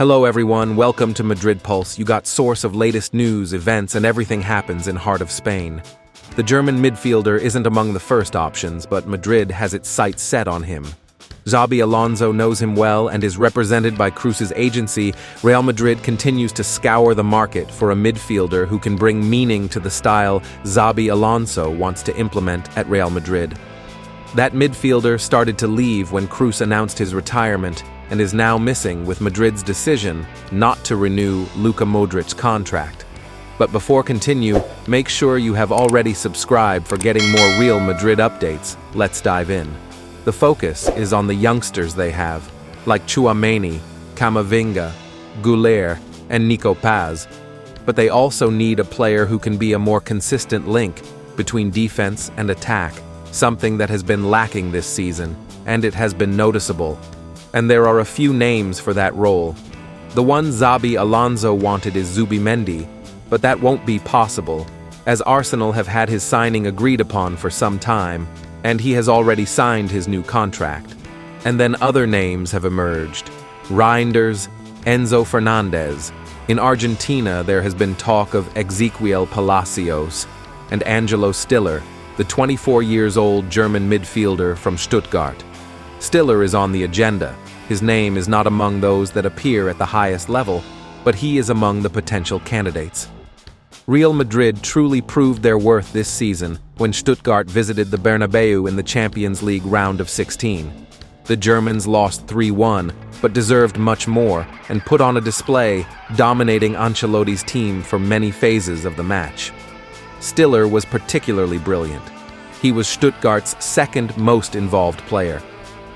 Hello everyone, welcome to Madrid Pulse. You got source of latest news, events, and everything happens in heart of Spain. The German midfielder isn't among the first options, but Madrid has its sights set on him. Xabi Alonso knows him well and is represented by Cruz's agency. Real Madrid continues to scour the market for a midfielder who can bring meaning to the style Xabi Alonso wants to implement at Real Madrid. That midfielder started to leave when Cruz announced his retirement and is now missing with Madrid's decision not to renew Luka Modric's contract. But before continue, make sure you have already subscribed for getting more Real Madrid updates. Let's dive in. The focus is on the youngsters they have, like Tchouaméni, Camavinga, Güler, and Nico Paz. But they also need a player who can be a more consistent link between defense and attack, something that has been lacking this season, and it has been noticeable. And there are a few names for that role. The one Xabi Alonso wanted is Zubimendi, but that won't be possible, as Arsenal have had his signing agreed upon for some time, and he has already signed his new contract. And then other names have emerged. Reinders, Enzo Fernandez. In Argentina, there has been talk of Ezequiel Palacios and Angelo Stiller, the 24-year-old German midfielder from Stuttgart. Stiller is on the agenda. His name is not among those that appear at the highest level, but he is among the potential candidates. Real Madrid truly proved their worth this season when Stuttgart visited the Bernabeu in the Champions League round of 16. The Germans lost 3-1, but deserved much more and put on a display, dominating Ancelotti's team for many phases of the match. Stiller was particularly brilliant. He was Stuttgart's second most involved player.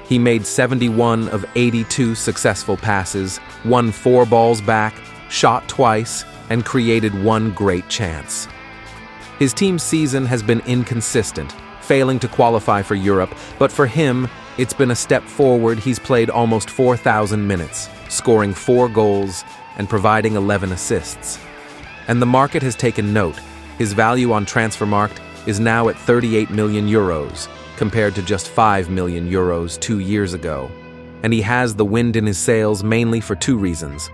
He made 71 of 82 successful passes, won 4 balls back, shot twice, and created 1 great chance. His team's season has been inconsistent, failing to qualify for Europe, but for him, it's been a step forward. He's played almost 4,000 minutes, scoring 4 goals and providing 11 assists. And the market has taken note. His value on Transfermarkt is now at 38 million euros, compared to just 5 million euros 2 years ago. And he has the wind in his sails mainly for 2 reasons.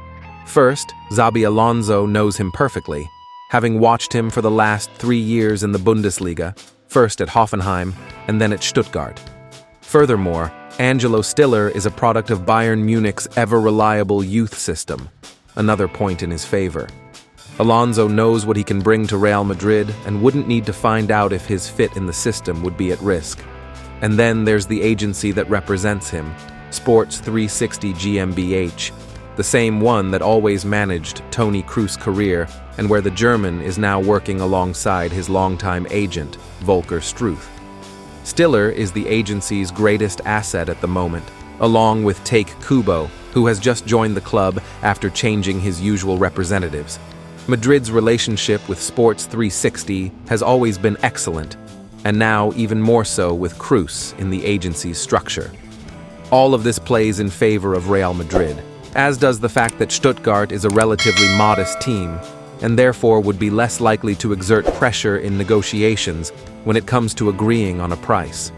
First, Xabi Alonso knows him perfectly, having watched him for the last 3 years in the Bundesliga, first at Hoffenheim and then at Stuttgart. Furthermore, Angelo Stiller is a product of Bayern Munich's ever-reliable youth system, another point in his favor. Alonso knows what he can bring to Real Madrid and wouldn't need to find out if his fit in the system would be at risk. And then there's the agency that represents him, Sports 360 GmbH, the same one that always managed Toni Kroos's career and where the German is now working alongside his longtime agent, Volker Struth. Stiller is the agency's greatest asset at the moment, along with Take Kubo, who has just joined the club after changing his usual representatives. Madrid's relationship with Sports 360 has always been excellent, and now even more so with Kroos in the agency's structure. All of this plays in favor of Real Madrid, as does the fact that Stuttgart is a relatively modest team, and therefore would be less likely to exert pressure in negotiations when it comes to agreeing on a price.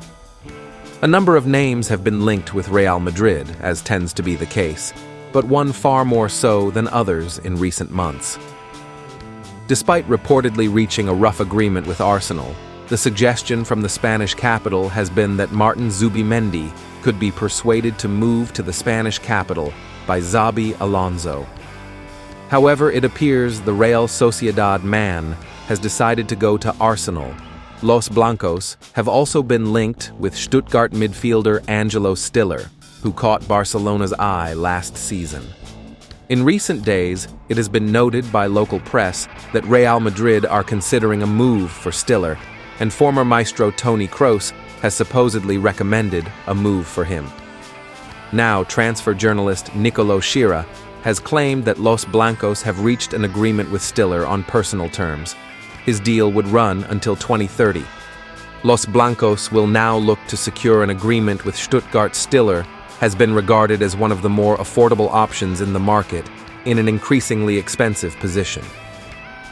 A number of names have been linked with Real Madrid, as tends to be the case, but one far more so than others in recent months. Despite reportedly reaching a rough agreement with Arsenal, the suggestion from the Spanish capital has been that Martin Zubimendi could be persuaded to move to the Spanish capital by Xabi Alonso. However, it appears the Real Sociedad man has decided to go to Arsenal. Los Blancos have also been linked with Stuttgart midfielder Angelo Stiller, who caught Barcelona's eye last season. In recent days, it has been noted by local press that Real Madrid are considering a move for Stiller, and former maestro Toni Kroos has supposedly recommended a move for him. Now, transfer journalist Nicolo Schira has claimed that Los Blancos have reached an agreement with Stiller on personal terms. His deal would run until 2030. Los Blancos will now look to secure an agreement with Stuttgart. Stiller has been regarded as one of the more affordable options in the market in an increasingly expensive position.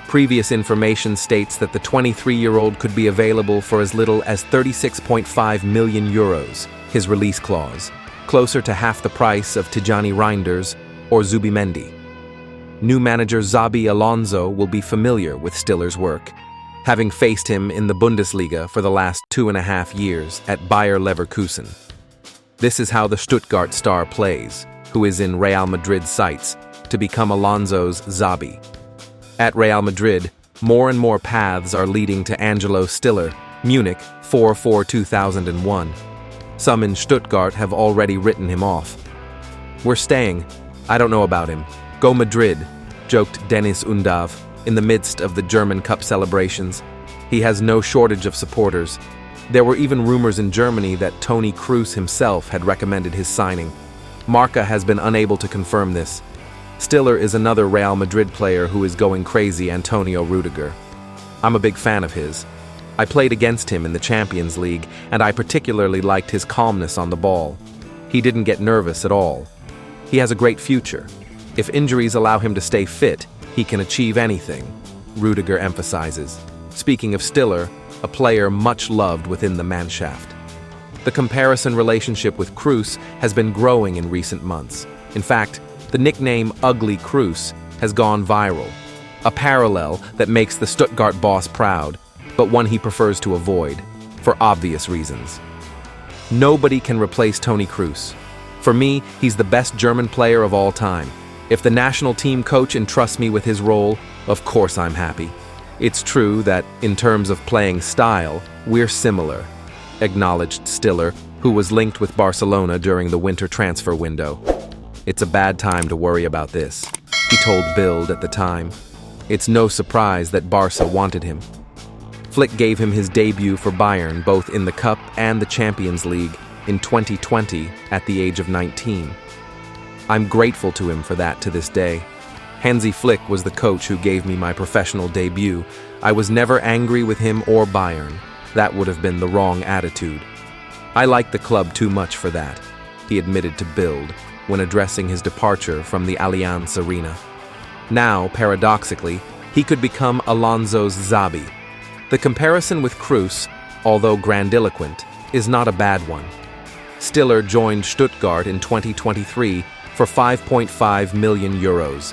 Previous information states that the 23-year-old could be available for as little as 36.5 million euros, his release clause, closer to half the price of Tijani Reinders or Zubimendi. New manager Xabi Alonso will be familiar with Stiller's work, having faced him in the Bundesliga for the last 2.5 years at Bayer Leverkusen. This is how the Stuttgart star plays, who is in Real Madrid's sights, to become Alonso's Xabi. At Real Madrid, more and more paths are leading to Angelo Stiller, Munich, 4/4/2001. Some in Stuttgart have already written him off. "We're staying. I don't know about him. Go Madrid," joked Dennis Undav in the midst of the German Cup celebrations. He has no shortage of supporters. There were even rumors in Germany that Toni Kroos himself had recommended his signing. Marca has been unable to confirm this. Stiller is another Real Madrid player who is going crazy, Antonio Rudiger. I'm a big fan of his. I played against him in the Champions League, and I particularly liked his calmness on the ball. He didn't get nervous at all. He has a great future. If injuries allow him to stay fit, he can achieve anything, Rudiger emphasizes, speaking of Stiller, a player much loved within the Mannschaft. The comparison relationship with Kroos has been growing in recent months. In fact, the nickname Ugly Kroos has gone viral, a parallel that makes the Stuttgart boss proud, but one he prefers to avoid, for obvious reasons. Nobody can replace Toni Kroos. For me, he's the best German player of all time. If the national team coach entrusts me with his role, of course I'm happy. It's true that, in terms of playing style, we're similar, acknowledged Stiller, who was linked with Barcelona during the winter transfer window. "It's a bad time to worry about this," he told Bild at the time. It's no surprise that Barca wanted him. Flick gave him his debut for Bayern both in the Cup and the Champions League in 2020 at the age of 19. I'm grateful to him for that to this day. Hansi Flick was the coach who gave me my professional debut. I was never angry with him or Bayern. That would have been the wrong attitude. I like the club too much for that, he admitted to Bild when addressing his departure from the Allianz Arena. Now, paradoxically, he could become Alonso's Xabi. The comparison with Kroos, although grandiloquent, is not a bad one. Stiller joined Stuttgart in 2023 for 5.5 million euros.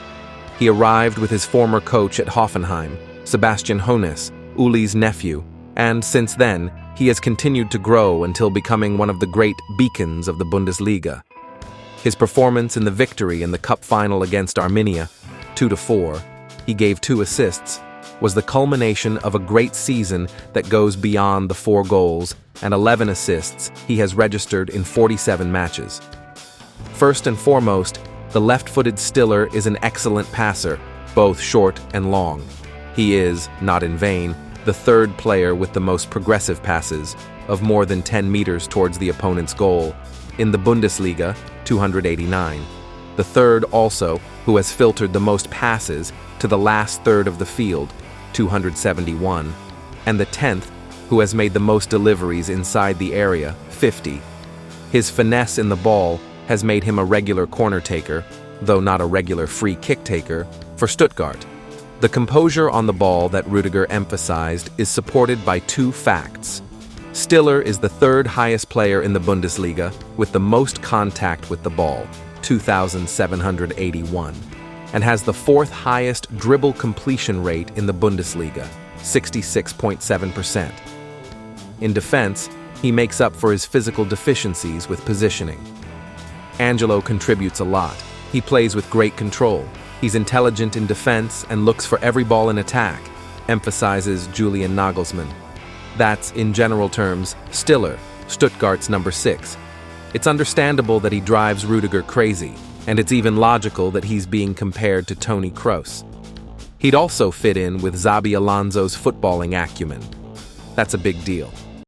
He arrived with his former coach at Hoffenheim, Sebastian Hoeneß, Uli's nephew, and since then, he has continued to grow until becoming one of the great beacons of the Bundesliga. His performance in the victory in the cup final against Arminia, 2-4, he gave 2 assists, was the culmination of a great season that goes beyond the 4 goals and 11 assists he has registered in 47 matches. First and foremost, the left-footed Stiller is an excellent passer, both short and long. He is, not in vain, the 3rd player with the most progressive passes, of more than 10 meters towards the opponent's goal, in the Bundesliga, 289. The 3rd also, who has filtered the most passes to the last third of the field, 271, and the 10th, who has made the most deliveries inside the area, 50. His finesse in the ball has made him a regular corner taker, though not a regular free kick taker, for Stuttgart. The composure on the ball that Rudiger emphasized is supported by 2 facts. Stiller is the 3rd highest player in the Bundesliga with the most contact with the ball, 2,781, and has the 4th highest dribble completion rate in the Bundesliga, 66.7%. In defense, he makes up for his physical deficiencies with positioning. Angelo contributes a lot. He plays with great control. He's intelligent in defense and looks for every ball in attack, emphasizes Julian Nagelsmann. That's, in general terms, Stiller, Stuttgart's number 6. It's understandable that he drives Rudiger crazy, and it's even logical that he's being compared to Toni Kroos. He'd also fit in with Xabi Alonso's footballing acumen. That's a big deal.